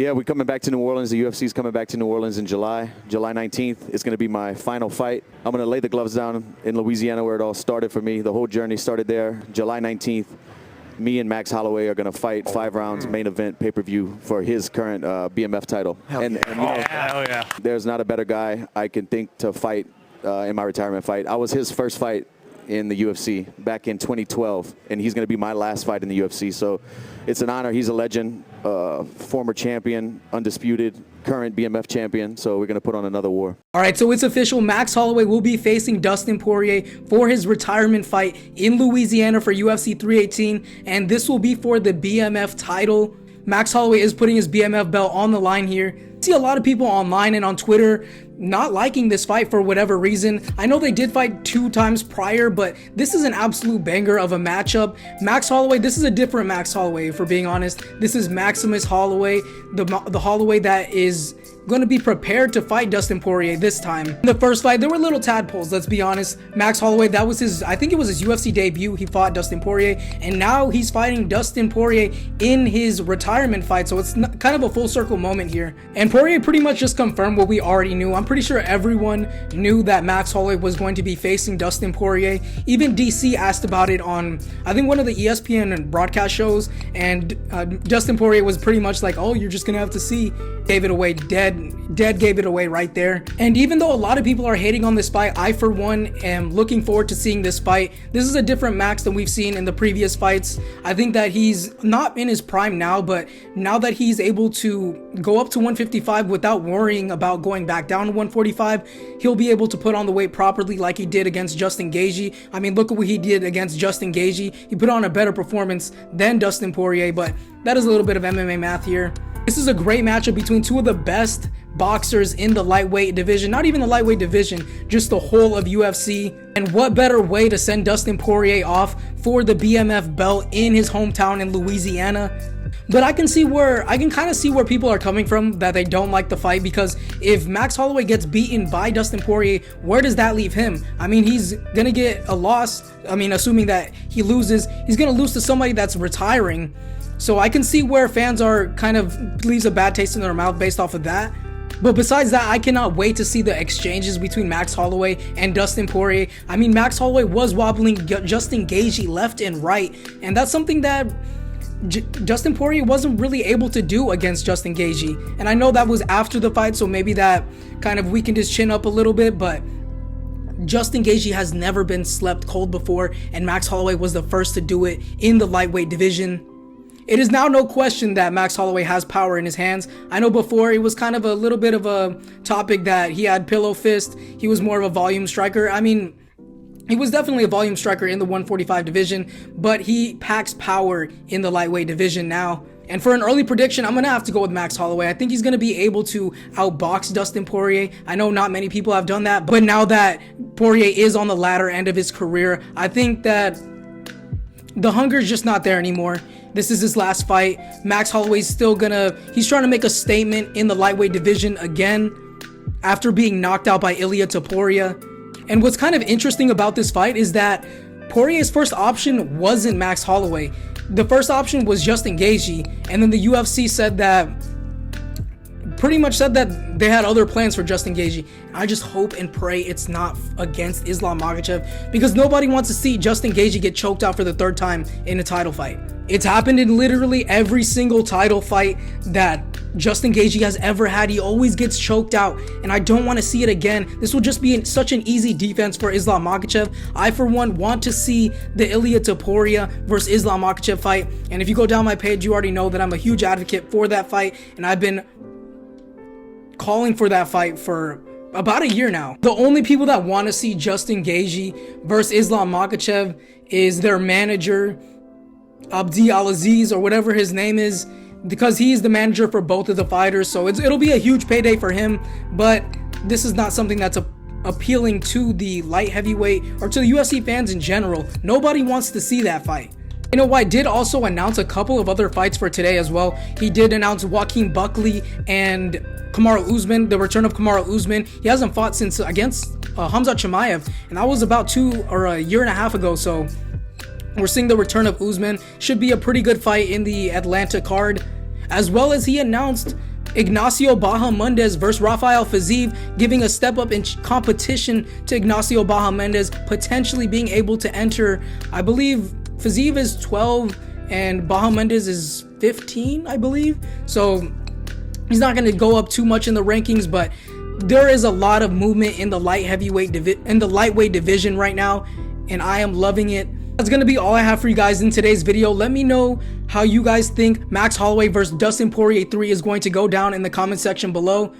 Yeah, we're coming back to New Orleans. The UFC is coming back to New Orleans in July 19th. It's going to be my final fight. I'm going to lay the gloves down in Louisiana where it all started for me. The whole journey started there. July 19th, me and Max Holloway are going to fight 5 rounds, main event, pay-per-view for his current BMF title. And you know, there's not a better guy I can think to fight in my retirement fight. I was his first fight in the UFC back in 2012, and he's going to be my last fight in the UFC. So it's an honor. He's a legend, former champion, undisputed, current BMF champion. So we're going to put on another war. All right, so it's official. Max Holloway will be facing Dustin Poirier for his retirement fight in Louisiana for UFC 318, and this will be for the BMF title. Max Holloway is putting his BMF belt on the line here. I see a lot of people online and on Twitter not liking this fight for whatever reason. I know they did fight 2 times prior, but this is an absolute banger of a matchup. Max Holloway, this is a different Max Holloway, if we're being honest. This is Maximus Holloway, the Holloway that is going to be prepared to fight Dustin Poirier this time. In the first fight, there were little tadpoles, let's be honest. Max Holloway, that was his, I think it was his UFC debut. He fought Dustin Poirier, and now he's fighting Dustin Poirier in his retirement fight, so it's kind of a full circle moment here. And Poirier pretty much just confirmed what we already knew. I'm pretty sure everyone knew that Max Holloway was going to be facing Dustin Poirier. Even DC asked about it on, I think, one of the ESPN broadcast shows, and Dustin Poirier was pretty much like, oh, you're just gonna have to see. Gave it away, dead gave it away right there. And even though a lot of people are hating on this fight, I for one am looking forward to seeing this fight. This is a different Max than we've seen in the previous fights. I think that he's not in his prime now, but now that he's able to go up to 155 without worrying about going back down to 145, he'll be able to put on the weight properly like he did against Justin Gaethje. I mean, look at what he did against Justin Gaethje. He put on a better performance than Dustin Poirier, but that is a little bit of MMA math here. This is a great matchup between 2 of the best boxers in the lightweight division, not even the lightweight division, just the whole of UFC. And what better way to send Dustin Poirier off for the BMF belt in his hometown in Louisiana? But I can kind of see where people are coming from, that they don't like the fight, because if Max Holloway gets beaten by Dustin Poirier, where does that leave him? I mean, he's gonna get a loss. I mean, assuming that he loses, he's gonna lose to somebody that's retiring. So I can see where fans are kind of leaves a bad taste in their mouth based off of that. But besides that, I cannot wait to see the exchanges between Max Holloway and Dustin Poirier. I mean, Max Holloway was wobbling Justin Gaethje left and right, and that's something that Dustin Poirier wasn't really able to do against Justin Gaethje. And I know that was after the fight, so maybe that kind of weakened his chin up a little bit, but Justin Gaethje has never been slept cold before, and Max Holloway was the first to do it in the lightweight division. It is now no question that Max Holloway has power in his hands. I know before it was kind of a little bit of a topic that he had pillow fist. He was more of a volume striker. I mean, he was definitely a volume striker in the 145 division, but he packs power in the lightweight division now. And for an early prediction, I'm going to have to go with Max Holloway. I think he's going to be able to outbox Dustin Poirier. I know not many people have done that, but now that Poirier is on the latter end of his career, I think that the hunger is just not there anymore. This is his last fight. Max Holloway's still he's trying to make a statement in the lightweight division again after being knocked out by Ilia Topuria. And what's kind of interesting about this fight is that Poirier's first option wasn't Max Holloway. The first option was Justin Gaethje, and then the UFC pretty much said that they had other plans for Justin Gaethje. I just hope and pray it's not against Islam Makhachev, because nobody wants to see Justin Gaethje get choked out for the 3rd time in a title fight. It's happened in literally every single title fight that Justin Gaethje has ever had. He always gets choked out, and I don't want to see it again. This will just be such an easy defense for Islam Makhachev. I, for one, want to see the Ilia Topuria versus Islam Makhachev fight, and if you go down my page, you already know that I'm a huge advocate for that fight, and I've been calling for that fight for about a year now. The only people that want to see Justin Gaethje versus Islam Makhachev is their manager, Abdi Alaziz, or whatever his name is, because he's the manager for both of the fighters. So it'll be a huge payday for him, but this is not something that's appealing to the light heavyweight or to the UFC fans in general. Nobody wants to see that fight. You know, White did also announce a couple of other fights for today as well. He did announce Joaquin Buckley and Kamaru Usman, the return of Kamaru Usman. He hasn't fought since against Khamzat Chimaev, and that was about a year and a half ago. So we're seeing the return of Usman. Should be a pretty good fight in the Atlanta card. As well as he announced Ignacio Bahamondes versus Rafael Fiziev, giving a step up in competition to Ignacio Bahamondes, potentially being able to enter. I believe Fiziev is 12 and Bahamondes is 15, I believe. So he's not going to go up too much in the rankings, but there is a lot of movement in the lightweight division right now, and I am loving it. That's going to be all I have for you guys in today's video. Let me know how you guys think Max Holloway versus Dustin Poirier 3 is going to go down in the comment section below.